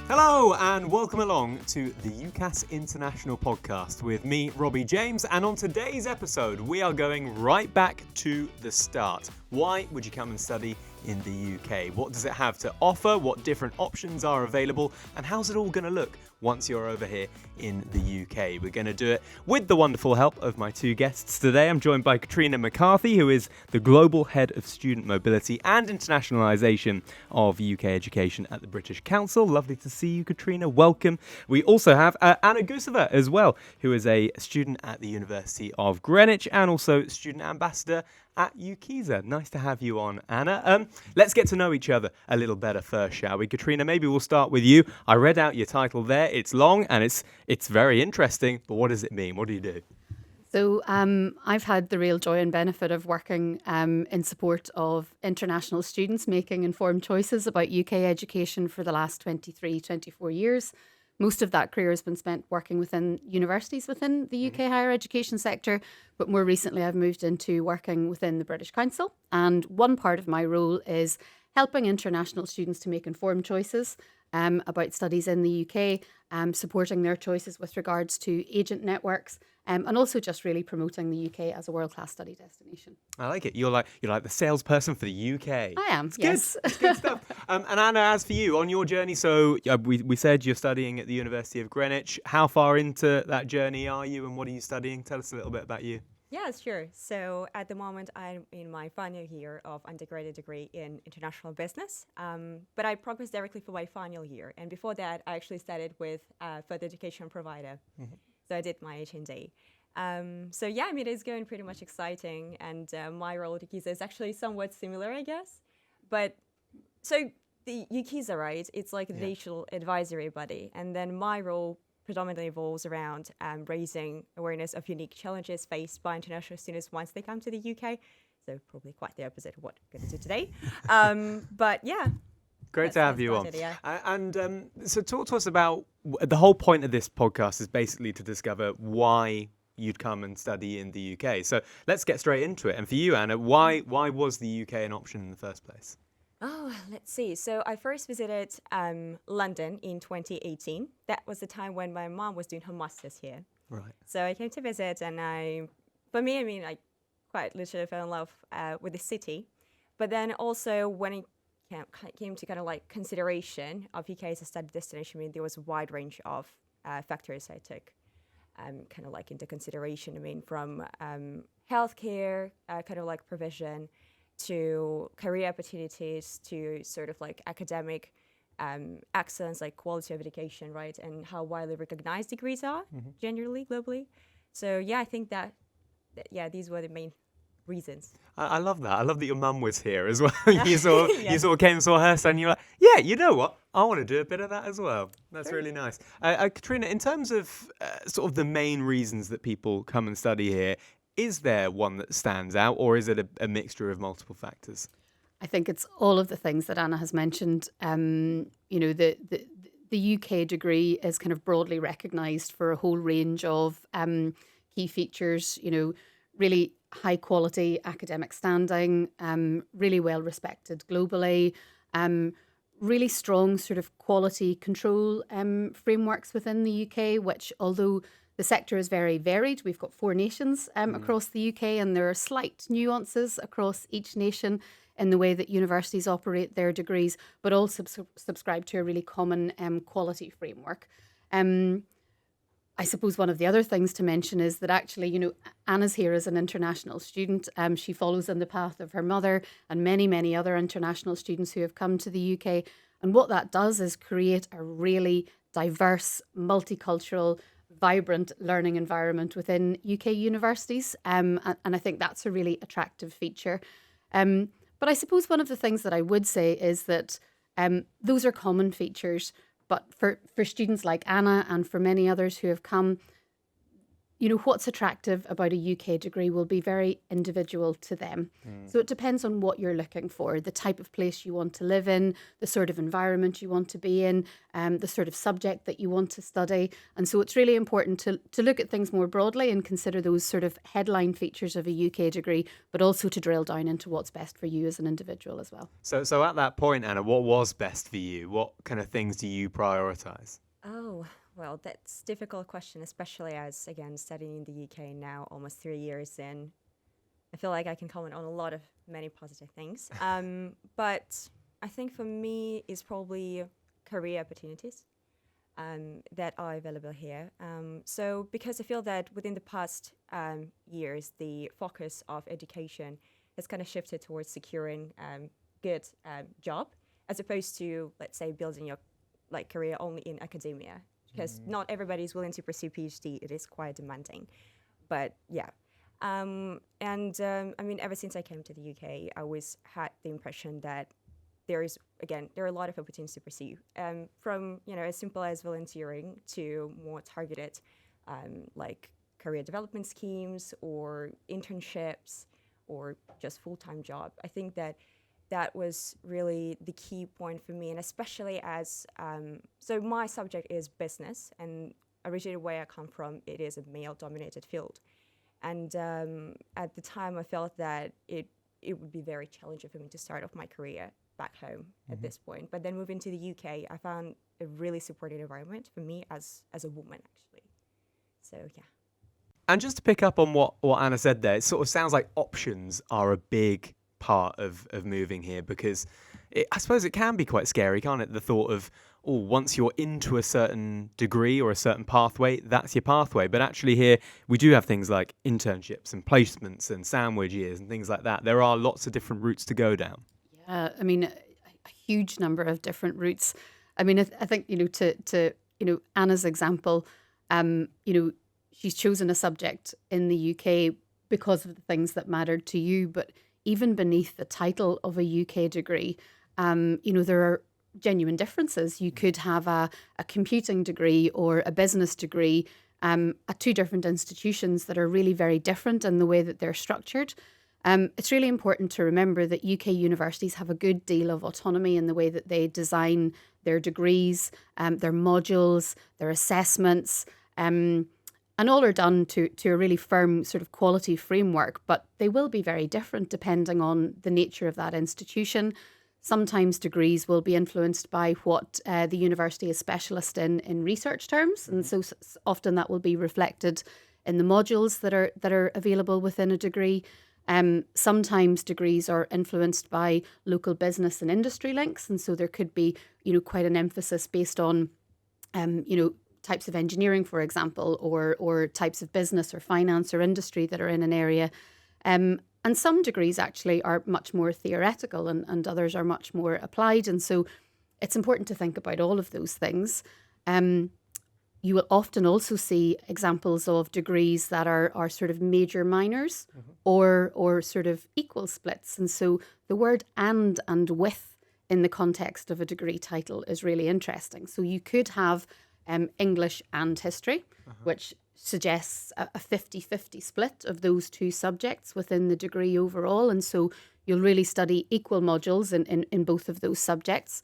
Hello and welcome along to the UCAS International Podcast with me, Robbie James, and on today's episode we are going right back to the start. Why would you come and study in the UK? What does it have to offer? What different options are available? And how's it all going to look once you're over here in the UK? We're going to do it with the wonderful help of my two guests today. I'm joined by Katrina McCarthy, who is the Global Head of Student Mobility and Internationalisation of UK Education at the British Council. Lovely to see you, Katrina. Welcome. We also have Anna Gusova as well, who is a student at the University of Greenwich and also student ambassador at UKISA. Nice to have you on, Anna. Let's get to know each other a little better first, shall we? Katrina, maybe we'll start with you. I read out your title there. It's long and it's very interesting, but what does it mean? What do you do? So I've had the real joy and benefit of working in support of international students making informed choices about UK education for the last 23, 24 years. Most of that career has been spent working within universities within the UK higher education sector, but more recently I've moved into working within the British Council. And one part of my role is helping international students to make informed choices about studies in the UK, supporting their choices with regards to agent networks, and also just really promoting the UK as a world-class study destination. I like it. You're like the salesperson for the UK. I am, it's yes. Good. It's good stuff. And Anna, as for you, on your journey, so we said you're studying at the University of Greenwich. How far into that journey are you and what are you studying? Tell us a little bit about you. Yeah, sure. So at the moment, I'm in my final year of undergraduate degree in international business, but I progressed directly for my final year. And before that, I actually studied with a further education provider. Mm-hmm. So I did my HND. So yeah, I mean, it's going pretty much exciting. And my role at UKISA is actually somewhat similar, I guess. But so the UKISA, right, it's like the national advisory body. And then my role predominantly revolves around raising awareness of unique challenges faced by international students once they come to the UK. So probably quite the opposite of what we're going to do today. But yeah. Great to have you on. Yeah. And so talk to us about the whole point of this podcast is basically to discover why you'd come and study in the UK. So let's get straight into it. And for you, Anna, why was the UK an option in the first place? Oh, let's see. So I first visited London in 2018. That was the time when my mom was doing her master's here. Right. So I came to visit and I quite literally fell in love with the city. But then also when it came to kind of like consideration of UK as a study destination, I mean, there was a wide range of factors I took kind of like into consideration. I mean, from healthcare, kind of like provision, to career opportunities, to sort of like academic excellence, like quality of education, right? And how widely recognized degrees are generally, globally. So yeah, I think that these were the main reasons. I love that. I love that your mum was here as well. you sort of came and saw her son, and you're like, yeah, you know what? I want to do a bit of that as well. That's really nice. Katrina, in terms of sort of the main reasons that people come and study here, is there one that stands out, or is it a mixture of multiple factors? I think it's all of the things that Anna has mentioned. The UK degree is kind of broadly recognised for a whole range of key features. You know, really high quality academic standing, really well respected globally, really strong sort of quality control frameworks within the UK, which although the sector is very varied. We've got 4 nations across the UK, and there are slight nuances across each nation in the way that universities operate their degrees, but all subscribe to a really common quality framework. I suppose one of the other things to mention is that actually, you know, Anna's here as an international student. She follows in the path of her mother and many, many other international students who have come to the UK. And what that does is create a really diverse, multicultural, vibrant learning environment within UK universities. And I think that's a really attractive feature. But I suppose one of the things that I would say is that those are common features. But for students like Anna and for many others who have come, what's attractive about a UK degree will be very individual to them. So it depends on what you're looking for, the type of place you want to live in, the sort of environment you want to be in, the sort of subject that you want to study. And so it's really important to look at things more broadly and consider those sort of headline features of a UK degree, but also to drill down into what's best for you as an individual as well. So at that point, Anna, what was best for you? What kind of things do you prioritise? Oh, well, that's a difficult question, especially as, again, studying in the UK now, almost 3 years in. I feel like I can comment on many positive things. But I think for me, it's probably career opportunities that are available here. So because I feel that within the past years, the focus of education has kind of shifted towards securing good job, as opposed to, let's say, building your career only in academia, because not everybody is willing to pursue PhD. It is quite demanding, but yeah. I mean, ever since I came to the UK, I always had the impression that there are a lot of opportunities to pursue, from as simple as volunteering to more targeted, like career development schemes or internships or just full-time job. I think that was really the key point for me, and especially as so my subject is business, and originally where I come from, it is a male-dominated field, and at the time I felt that it would be very challenging for me to start off my career back home at this point. But then moving to the UK, I found a really supportive environment for me as a woman, actually. So yeah. And just to pick up on what Anna said there, it sort of sounds like options are a big part of moving here, because I suppose it can be quite scary, can't it? The thought of, once you're into a certain degree or a certain pathway, that's your pathway. But actually here, we do have things like internships and placements and sandwich years and things like that. There are lots of different routes to go down. Yeah, I mean, a huge number of different routes. I mean, I think, to Anna's example, she's chosen a subject in the UK because of the things that mattered to you, but even beneath the title of a UK degree, there are genuine differences. You could have a computing degree or a business degree at two different institutions that are really very different in the way that they're structured. It's really important to remember that UK universities have a good deal of autonomy in the way that they design their degrees, their modules, their assessments, and all are done to a really firm sort of quality framework, but they will be very different depending on the nature of that institution. Sometimes degrees will be influenced by what the university is specialist in research terms, and so often that will be reflected in the modules that are available within a degree. Sometimes degrees are influenced by local business and industry links, and so there could be quite an emphasis based on types of engineering, for example, or types of business or finance or industry that are in an area. And some degrees actually are much more theoretical and others are much more applied. And so it's important to think about all of those things. You will often also see examples of degrees that are sort of major minors or sort of equal splits. And so the word and with in the context of a degree title is really interesting. So you could have English and history, which suggests a 50-50 split of those two subjects within the degree overall. And so you'll really study equal modules in both of those subjects.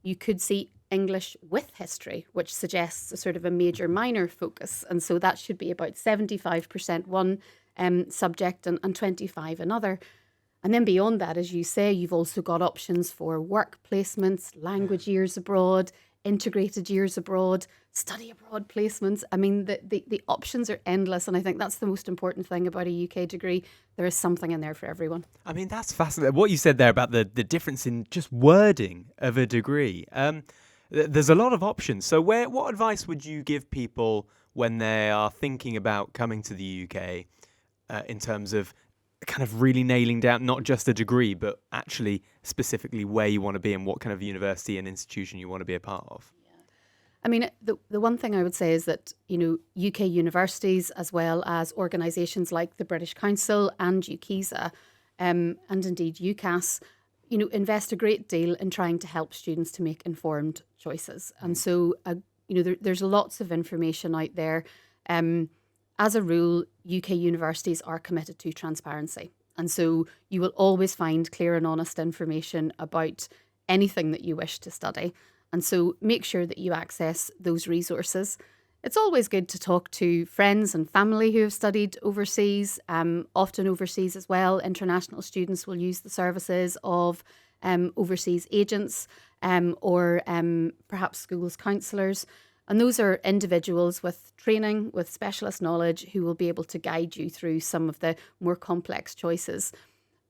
You could see English with history, which suggests a sort of a major minor focus. And so that should be about 75% one subject and 25 another. And then beyond that, as you say, you've also got options for work placements, language years abroad, integrated years abroad, study abroad placements. I mean, the options are endless. And I think that's the most important thing about a UK degree. There is something in there for everyone. I mean, that's fascinating. What you said there about the difference in just wording of a degree. There's a lot of options. So what advice would you give people when they are thinking about coming to the UK in terms of kind of really nailing down not just a degree, but actually specifically where you want to be and what kind of university and institution you want to be a part of? I mean, the one thing I would say is that, UK universities, as well as organisations like the British Council and UKISA, and indeed UCAS, invest a great deal in trying to help students to make informed choices. And so, there's lots of information out there. as a rule, UK universities are committed to transparency. And so you will always find clear and honest information about anything that you wish to study. And so make sure that you access those resources. It's always good to talk to friends and family who have studied overseas, often overseas as well. International students will use the services of overseas agents or perhaps schools counsellors. And those are individuals with training, with specialist knowledge, who will be able to guide you through some of the more complex choices.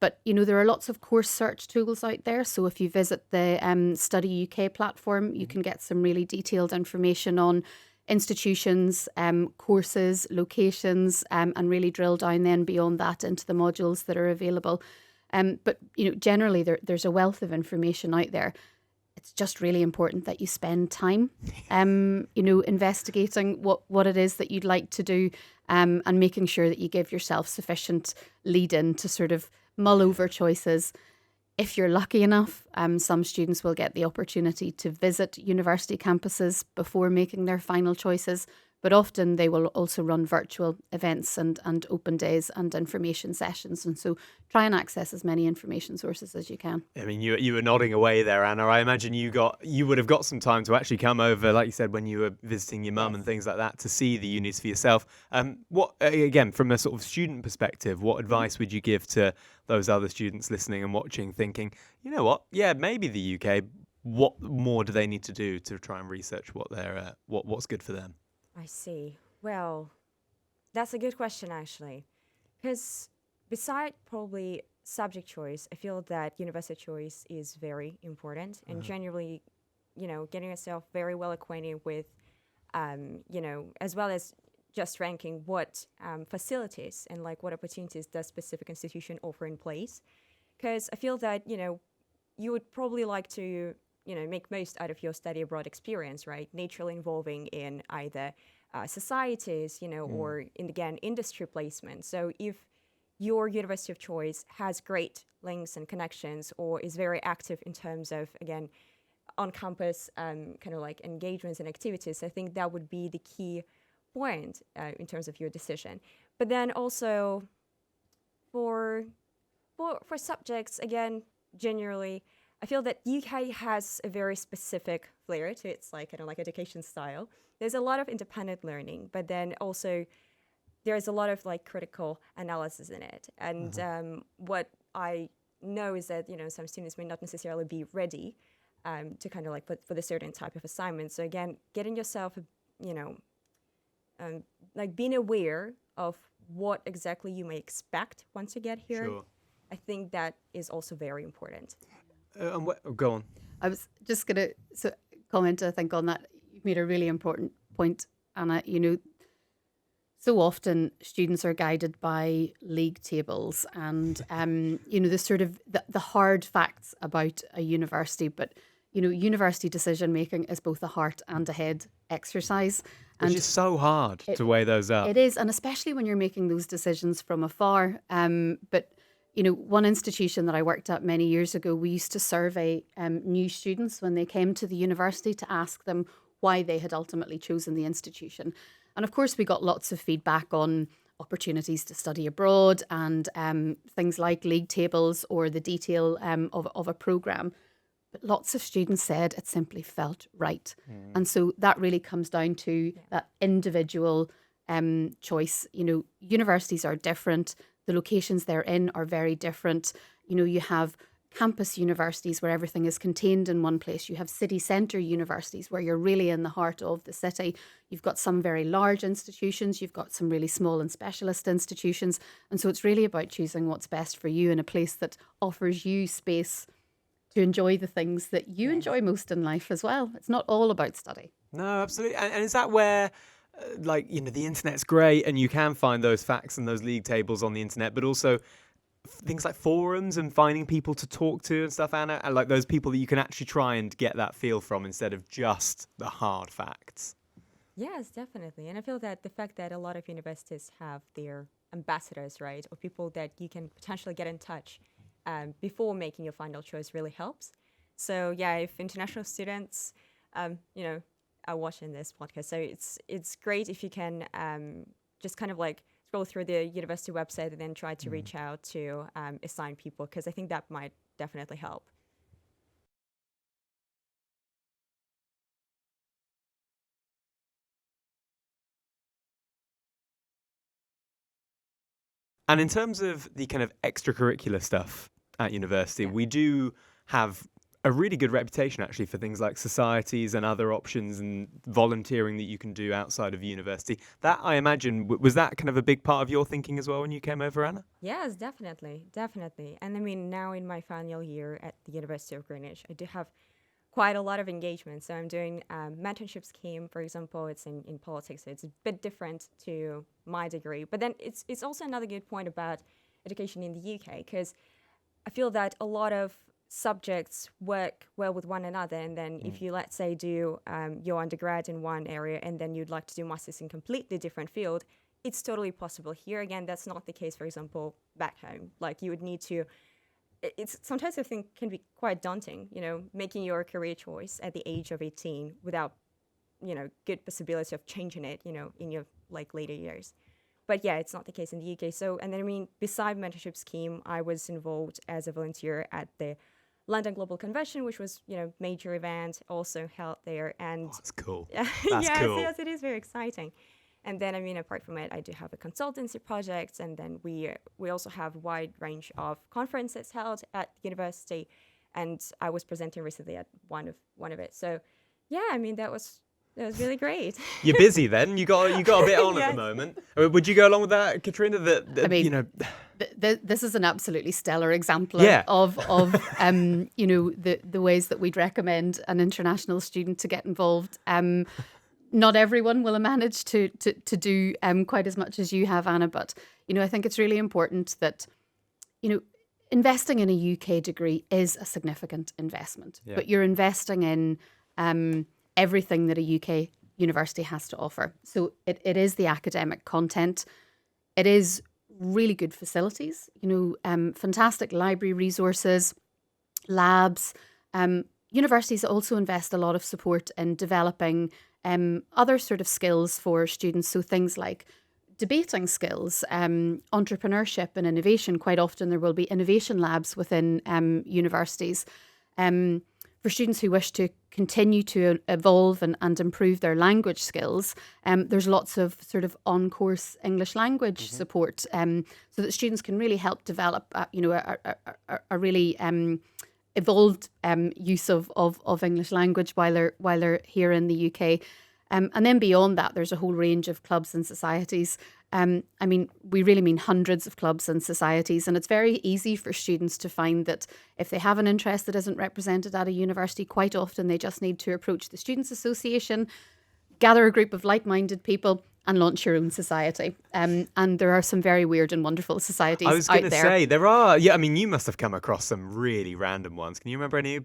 But, there are lots of course search tools out there. So if you visit the Study UK platform, you can get some really detailed information on institutions, courses, locations, and really drill down then beyond that into the modules that are available. But, generally there's a wealth of information out there. It's just really important that you spend time, investigating what it is that you'd like to do, and making sure that you give yourself sufficient lead in to sort of mull over choices. If you're lucky enough, some students will get the opportunity to visit university campuses before making their final choices, but often they will also run virtual events and open days and information sessions. And so try and access as many information sources as you can. I mean, you were nodding away there, Anna. I imagine you would have got some time to actually come over, like you said, when you were visiting your mum and things like that, to see the unis for yourself. What, again, from a sort of student perspective, what advice would you give to those other students listening and watching, thinking, you know what, yeah, maybe the UK, what more do they need to do to try and research what's good for them? I see. Well, that's a good question, actually. Because beside probably subject choice, I feel that university choice is very important. And generally, getting yourself very well acquainted with, as well as just ranking what facilities and like what opportunities does specific institution offer in place. Because I feel that, you would probably like to make most out of your study abroad experience, right? Naturally involving in either societies, or again, industry placement. So if your university of choice has great links and connections or is very active in terms of, again, on-campus kind of like engagements and activities, I think that would be the key point in terms of your decision. But then also for subjects, again, generally, I feel that UK has a very specific flair to its like kind of like education style. There's a lot of independent learning, but then also there's a lot of like critical analysis in it. And what I know is that some students may not necessarily be ready to kind of like for the certain type of assignment. So again, getting yourself like being aware of what exactly you may expect once you get here. Sure. I think that is also very important. Go on. I was just going to comment, I think, on that. You've made a really important point, Anna. So often students are guided by league tables and, the sort of the hard facts about a university. But, university decision making is both a heart and a head exercise. Which is so hard to weigh those up. It is, and especially when you're making those decisions from afar. But one institution that I worked at many years ago, we used to survey new students when they came to the university to ask them why they had ultimately chosen the institution. And of course, we got lots of feedback on opportunities to study abroad and things like league tables or the detail of a programme. But lots of students said it simply felt right. And so that really comes down to that individual choice. Universities are different. The locations they're in are very different. You have campus universities where everything is contained in one place. You have city centre universities where you're really in the heart of the city. You've got some very large institutions. You've got some really small and specialist institutions. And so it's really about choosing what's best for you in a place that offers you space to enjoy the things that you enjoy most in life as well. It's not all about study. No, absolutely. And is that where the internet's great and you can find those facts and those league tables on the internet, but also things like forums and finding people to talk to and stuff, Anna, and like those people that you can actually try and get that feel from instead of just the hard facts? Yes, definitely. And I feel that the fact that a lot of universities have their ambassadors, right, or people that you can potentially get in touch before making your final choice really helps. So yeah, if international students, are watching this podcast, so it's great if you can just kind of like scroll through the university website and then try to reach out to assigned people, because I think that might definitely help. And in terms of the kind of extracurricular stuff at university, we do have a really good reputation actually for things like societies and other options and volunteering that you can do outside of university. That, I imagine, was that kind of a big part of your thinking as well when you came over, Anna? Yes, definitely, definitely. And I mean, now in my final year at the University of Greenwich, I do have quite a lot of engagement. So I'm doing mentorship scheme, for example. It's in politics, so it's a bit different to my degree. But then it's also another good point about education in the UK, because I feel that a lot of subjects work well with one another. And then if you, let's say, do your undergrad in one area and then you'd like to do masters in completely different field, it's totally possible. Here again, that's not the case, for example, back home. Like you would need to, it's sometimes I think can be quite daunting, making your career choice at the age of 18 without, good possibility of changing it, in your like later years. But yeah, it's not the case in the UK. So, and then I mean, beside mentorship scheme, I was involved as a volunteer at the London Global Convention, which was, major event also held there. And That's cool. yes, cool. yes, it is very exciting. And then, I mean, apart from it, I do have a consultancy project, and then we also have a wide range of conferences held at the university, and I was presenting recently at one of it. So, yeah, I mean, that was really great. You're busy then. You got a bit on at Yes. the moment. Would you go along with that, Katrina? I mean, this is an absolutely stellar example of the ways that we'd recommend an international student to get involved. Not everyone will manage to do quite as much as you have, Anna, but I think it's really important that investing in a UK degree is a significant investment, but you're investing in everything that a UK university has to offer. So it is the academic content, it is really good facilities, fantastic library resources, labs. Universities also invest a lot of support in developing other sort of skills for students. So things like debating skills, entrepreneurship and innovation. Quite often there will be innovation labs within universities. For students who wish to continue to evolve and improve their language skills, there's lots of sort of on-course English language support, so that students can really help develop, a really evolved use of English language while they're here in the UK. And then beyond that, there's a whole range of clubs and societies. I mean, we really mean hundreds of clubs and societies, and it's very easy for students to find that if they have an interest that isn't represented at a university, quite often they just need to approach the Students' Association, gather a group of like-minded people, and launch your own society. And there are some very weird and wonderful societies out there. I was going to say, there are, I mean, you must have come across some really random ones. Can you remember any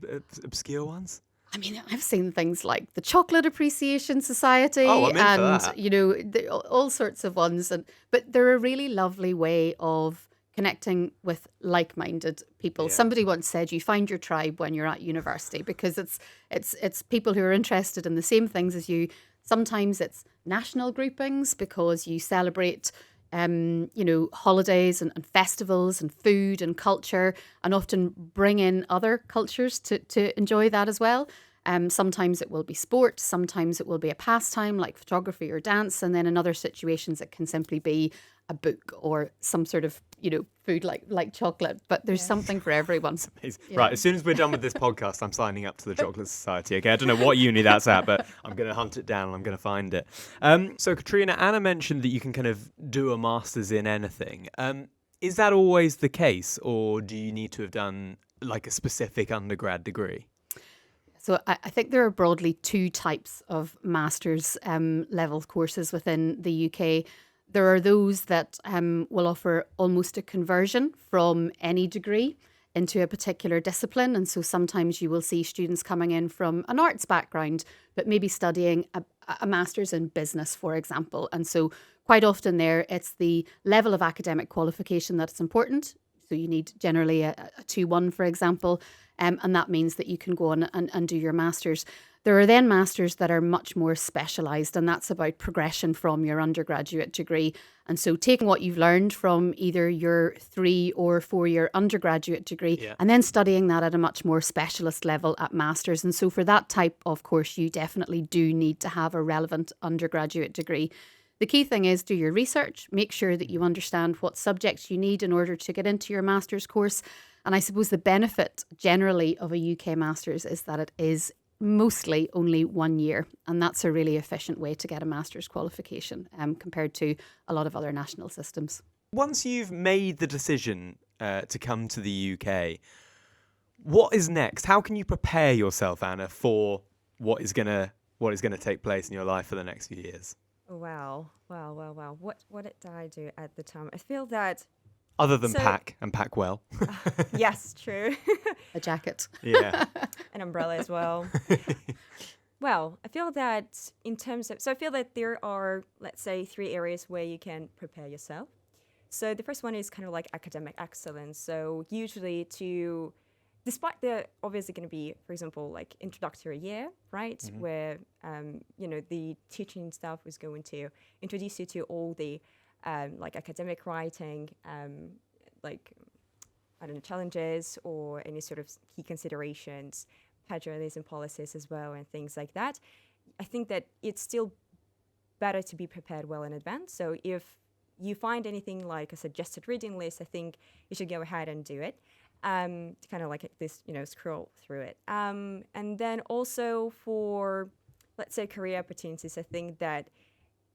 obscure ones? I mean, I've seen things like the Chocolate Appreciation Society, I'm in for that. All sorts of ones. But they're a really lovely way of connecting with like-minded people. Yeah. Somebody once said you find your tribe when you're at university, because it's people who are interested in the same things as you. Sometimes it's national groupings because you celebrate holidays and festivals and food and culture, and often bring in other cultures to enjoy that as well. Sometimes it will be sport, sometimes it will be a pastime like photography or dance, and then in other situations it can simply be a book or some sort of food like chocolate. But there's something for everyone. Yeah. Right, as soon as we're done with this podcast, I'm signing up to the Chocolate Society. Okay, I don't know what uni that's at, but I'm going to hunt it down and I'm going to find it. So Katrina, Anna mentioned that you can kind of do a master's in anything. Is that always the case, or do you need to have done like a specific undergrad degree? So I think there are broadly two types of master's level courses within the UK. There are those that will offer almost a conversion from any degree into a particular discipline. And so sometimes you will see students coming in from an arts background, but maybe studying a master's in business, for example. And so quite often there, it's the level of academic qualification that's important. So you need generally a 2-1, for example, and that means that you can go on and do your masters. There are then masters that are much more specialised, and that's about progression from your undergraduate degree. And so taking what you've learned from either your 3 or 4-year undergraduate degree and then studying that at a much more specialist level at masters. And so for that type of course, you definitely do need to have a relevant undergraduate degree. The key thing is do your research, make sure that you understand what subjects you need in order to get into your master's course. And I suppose the benefit generally of a UK master's is that it is mostly only 1 year, and that's a really efficient way to get a master's qualification compared to a lot of other national systems. Once you've made the decision to come to the UK, what is next? How can you prepare yourself, Anna, for what is gonna take place in your life for the next few years? Wow. What did I do at the time? I feel that Other than pack and pack well. yes, true. A jacket. Yeah. An umbrella as well. Well, I feel that I feel that there are, let's say, 3 areas where you can prepare yourself. So the first one is kind of like academic excellence. So usually despite the obviously going to be, for example, like introductory year, right? Where, the teaching staff is going to introduce you to all the like academic writing, challenges or any sort of key considerations, plagiarism policies as well, and things like that. I think that it's still better to be prepared well in advance. So if you find anything like a suggested reading list, I think you should go ahead and do it. To kind of like this, scroll through it. And then also for, let's say, career opportunities, I think that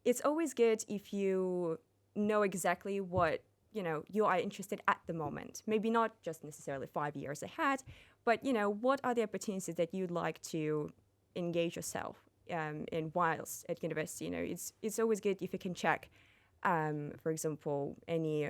it's always good if you know exactly what you are interested at the moment. Maybe not just necessarily 5 years ahead, but what are the opportunities that you'd like to engage yourself in whilst at university. It's always good if you can check, for example, any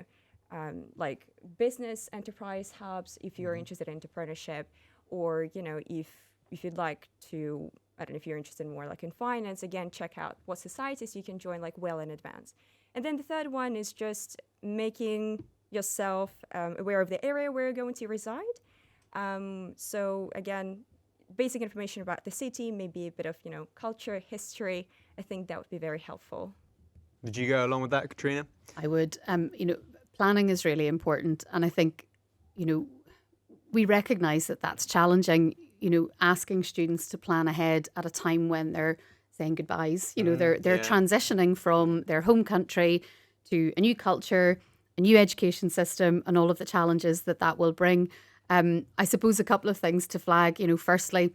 like business enterprise hubs if you're interested in entrepreneurship, or if you'd like to, I don't know, if you're interested more like in finance, again, check out what societies you can join like well in advance. And then the third one is just making yourself aware of the area where you're going to reside. So again, basic information about the city, maybe a bit of, culture, history. I think that would be very helpful. Did you go along with that, Katrina? I would. Planning is really important. And I think, we recognise that that's challenging, asking students to plan ahead at a time when they're saying goodbyes. They're transitioning from their home country to a new culture, a new education system, and all of the challenges that will bring. I suppose a couple of things to flag. Firstly,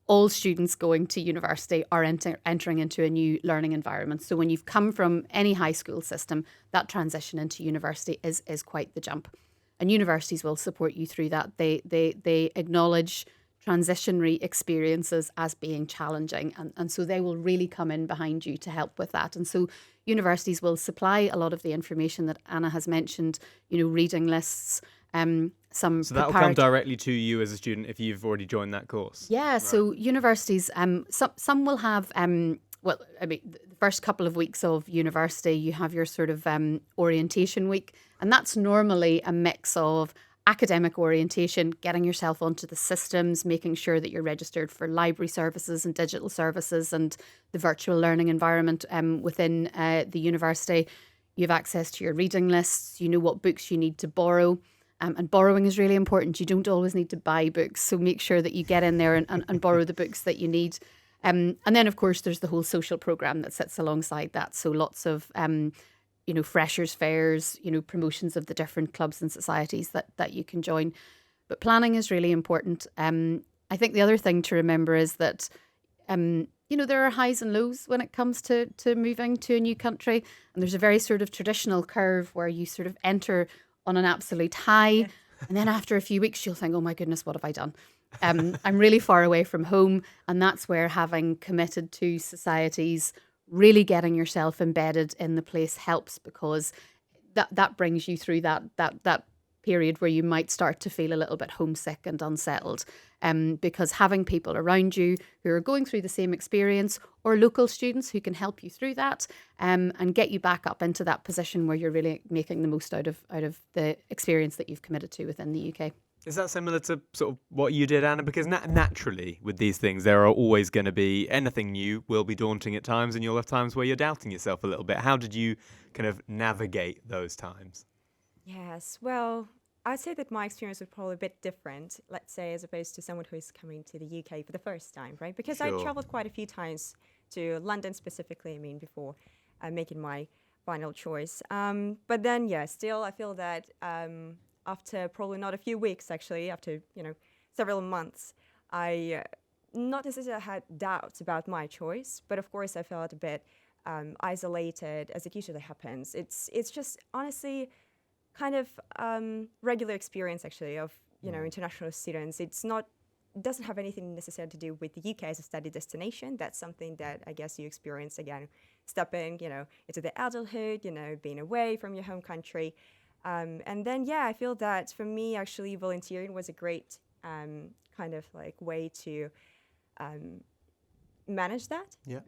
all students going to university are entering into a new learning environment. So when you've come from any high school system, that transition into university is quite the jump. And universities will support you through that. They acknowledge transitionary experiences as being challenging. And so they will really come in behind you to help with that. And so universities will supply a lot of the information that Anna has mentioned, reading lists, so that will come directly to you as a student if you've already joined that course. Yeah, right. So universities, some will have, the first couple of weeks of university, you have your sort of orientation week, and that's normally a mix of academic orientation, getting yourself onto the systems, making sure that you're registered for library services and digital services and the virtual learning environment within the university. You have access to your reading lists, you know what books you need to borrow. And borrowing is really important. You don't always need to buy books, so make sure that you get in there and borrow the books that you need. And then, of course, there's the whole social programme that sits alongside that. So lots of, freshers' fairs, promotions of the different clubs and societies that you can join. But planning is really important. I think the other thing to remember is that, there are highs and lows when it comes to moving to a new country. And there's a very sort of traditional curve where you sort of enter on an absolute high. Yeah. And then after a few weeks, you'll think, oh my goodness, what have I done? I'm really far away from home. And that's where having committed to societies, really getting yourself embedded in the place helps, because that brings you through that period where you might start to feel a little bit homesick and unsettled, because having people around you who are going through the same experience, or local students who can help you through that, and get you back up into that position where you're really making the most out of the experience that you've committed to within the UK. Is that similar to sort of what you did, Anna? Because naturally, with these things, there are always going to be anything new will be daunting at times, and you'll have times where you're doubting yourself a little bit. How did you kind of navigate those times? Yes, well, I'd say that my experience was probably a bit different, let's say, as opposed to someone who is coming to the UK for the first time, right? Because I Sure. traveled quite a few times to London specifically, I mean, before making my final choice. But then, yeah, still, I feel that after probably not a few weeks, actually, after, several months, I not necessarily had doubts about my choice, but of course I felt a bit isolated, as it usually happens. It's just honestly kind of regular experience actually of international students. It doesn't have anything necessarily to do with the UK as a study destination. That's something that I guess you experience again, stepping into the adulthood, being away from your home country. And then, yeah, I feel that for me, actually, volunteering was a great kind of like way to manage that. Yeah.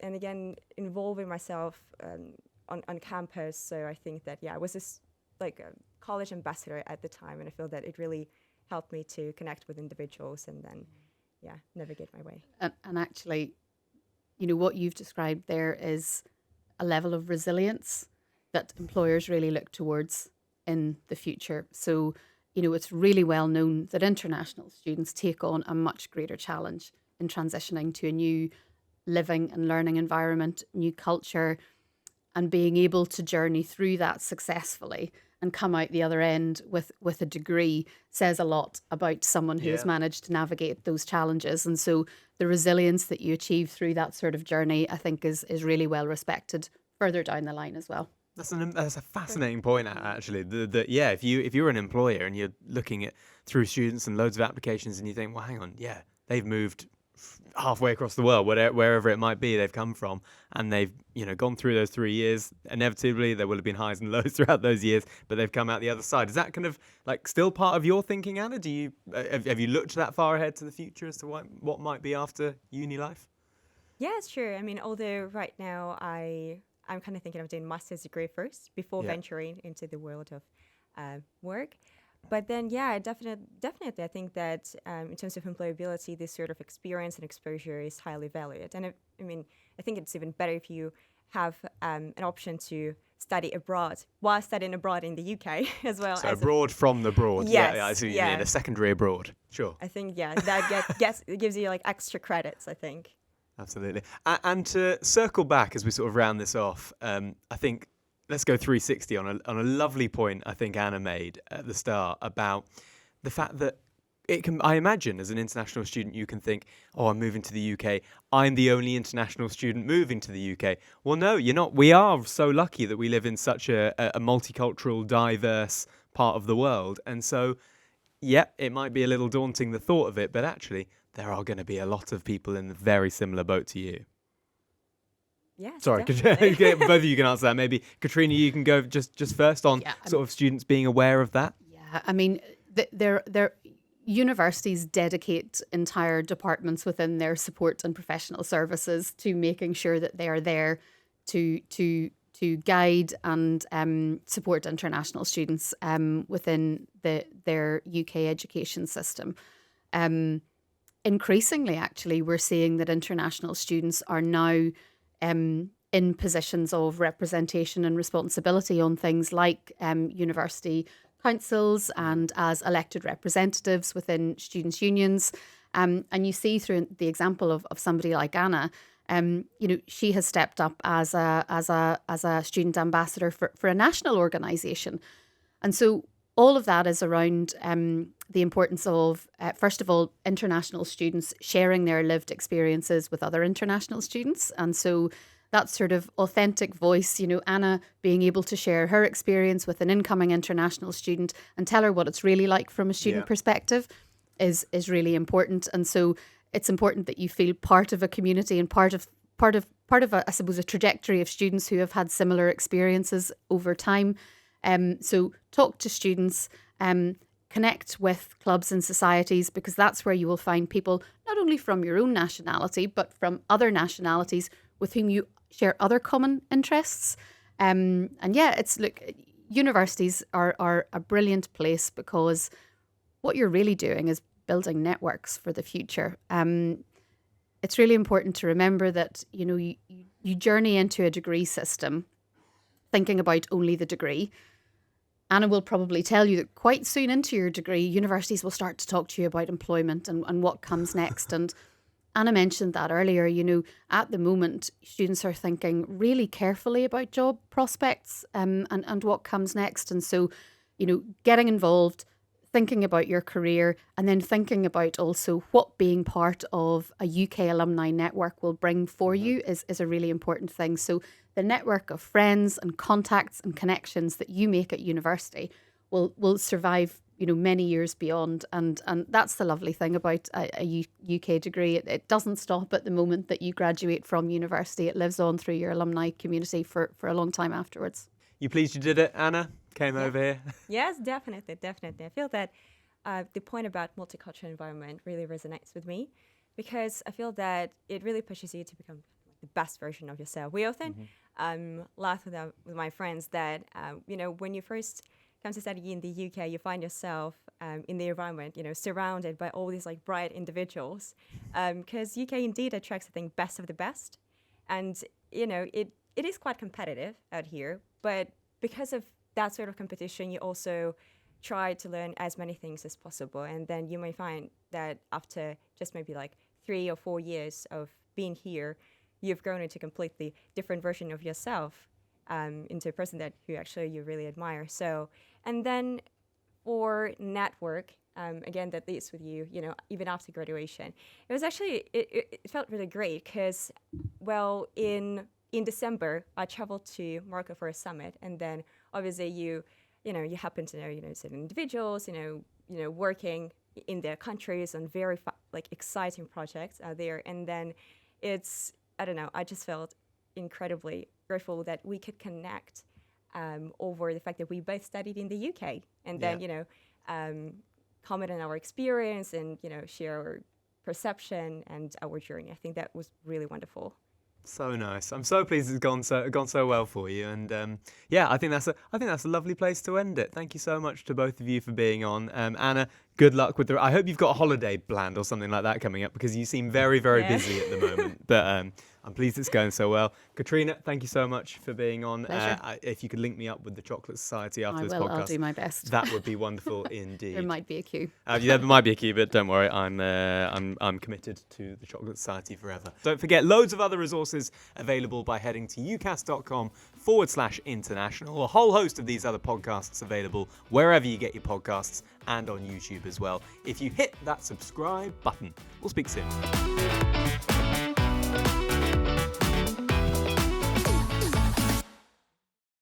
And again, involving myself on campus. So I think that, I was this like a college ambassador at the time. And I feel that it really helped me to connect with individuals and then, navigate my way. And actually, what you've described there is a level of resilience that employers really look towards in the future. So, it's really well known that international students take on a much greater challenge in transitioning to a new living and learning environment, new culture, and being able to journey through that successfully and come out the other end with a degree says a lot about someone who has Yeah. managed to navigate those challenges. And so the resilience that you achieve through that sort of journey, I think is really well respected further down the line as well. That's a fascinating point, actually. If you're an employer and you're looking at through students and loads of applications, and you think, well, hang on, they've moved halfway across the world, wherever it might be they've come from, and they've gone through those 3 years. Inevitably, there will have been highs and lows throughout those years, but they've come out the other side. Is that kind of like still part of your thinking, Anna? Do you have you looked that far ahead to the future as to what might be after uni life? Yeah, it's true. I mean, although right now I'm kind of thinking of doing master's degree first before Yeah. venturing into the world of work. But then, definitely, I think that in terms of employability, this sort of experience and exposure is highly valued. And I think it's even better if you have an option to study abroad while studying abroad in the UK as well. So as abroad from the broad. Yes, I see what you yeah. mean. A secondary abroad. Sure. I think, that it gives you like extra credits, I think. Absolutely. And to circle back as we sort of round this off, I think let's go 360 on a lovely point I think Anna made at the start about the fact that I imagine as an international student you can think, oh, I'm moving to the UK. I'm the only international student moving to the UK. Well, no, you're not. We are so lucky that we live in such a multicultural, diverse part of the world. And so, it might be a little daunting, the thought of it, but actually there are going to be a lot of people in a very similar boat to you. Yes, Sorry, definitely. both of you can answer that. Maybe Katrina, you can go just first on sort of students being aware of that. Yeah, I mean, their universities dedicate entire departments within their support and professional services to making sure that they are there to guide and support international students within their UK education system. Increasingly, actually, we're seeing that international students are now in positions of representation and responsibility on things like university councils and as elected representatives within students' unions. And you see through the example of somebody like Anna, she has stepped up as a student ambassador for a national organisation. And so all of that is around the importance of, first of all, international students sharing their lived experiences with other international students. And so that sort of authentic voice, Anna being able to share her experience with an incoming international student and tell her what it's really like from a student perspective is really important. And so it's important that you feel part of a community and part of a, I suppose, a trajectory of students who have had similar experiences over time. So talk to students Connect with clubs and societies, because that's where you will find people not only from your own nationality, but from other nationalities with whom you share other common interests. Universities are a brilliant place, because what you're really doing is building networks for the future. It's really important to remember that, you journey into a degree system thinking about only the degree. Anna will probably tell you that quite soon into your degree, universities will start to talk to you about employment and what comes next. And Anna mentioned that earlier. At the moment, students are thinking really carefully about job prospects and what comes next. And so, getting involved, thinking about your career, and then thinking about also what being part of a UK alumni network will bring for you is a really important thing. So the network of friends and contacts and connections that you make at university will survive, many years beyond. And that's the lovely thing about a UK degree. It doesn't stop at the moment that you graduate from university. It lives on through your alumni community for a long time afterwards. You pleased you did it, Anna? Came over here? Yes, definitely. I feel that the point about multicultural environment really resonates with me, because I feel that it really pushes you to become the best version of yourself. We often laugh with my friends that, when you first come to study in the UK, you find yourself in the environment, surrounded by all these bright individuals, because UK indeed attracts, I think, best of the best. And, it is quite competitive out here, but because of that sort of competition, you also try to learn as many things as possible. And then you may find that after just maybe 3 or 4 years of being here, you've grown into a completely different version of yourself, into a person that you really admire. So, and then for network, again, that leads with you, even after graduation. It was actually, it felt really great, because, in December, I traveled to Morocco for a summit, and then obviously you happen to know, certain individuals, working in their countries on very exciting projects out there, and then I just felt incredibly grateful that we could connect over the fact that we both studied in the UK, and then comment on our experience and share our perception and our journey. I think that was really wonderful. So nice. I'm so pleased it's gone so well for you, and I think that's a lovely place to end it. Thank you so much to both of you for being on. Anna, good luck with I hope you've got a holiday planned or something like that coming up, because you seem very, very busy at the moment. But I'm pleased it's going so well. Katrina, thank you so much for being on. If you could link me up with the Chocolate Society after this podcast, I'll do my best. That would be wonderful indeed. There might be a queue. There might be a queue, but don't worry, I'm committed to the Chocolate Society forever. Don't forget, loads of other resources available by heading to ucas.com/international. A whole host of these other podcasts available wherever you get your podcasts, and on YouTube as well. If you hit that subscribe button, we'll speak soon.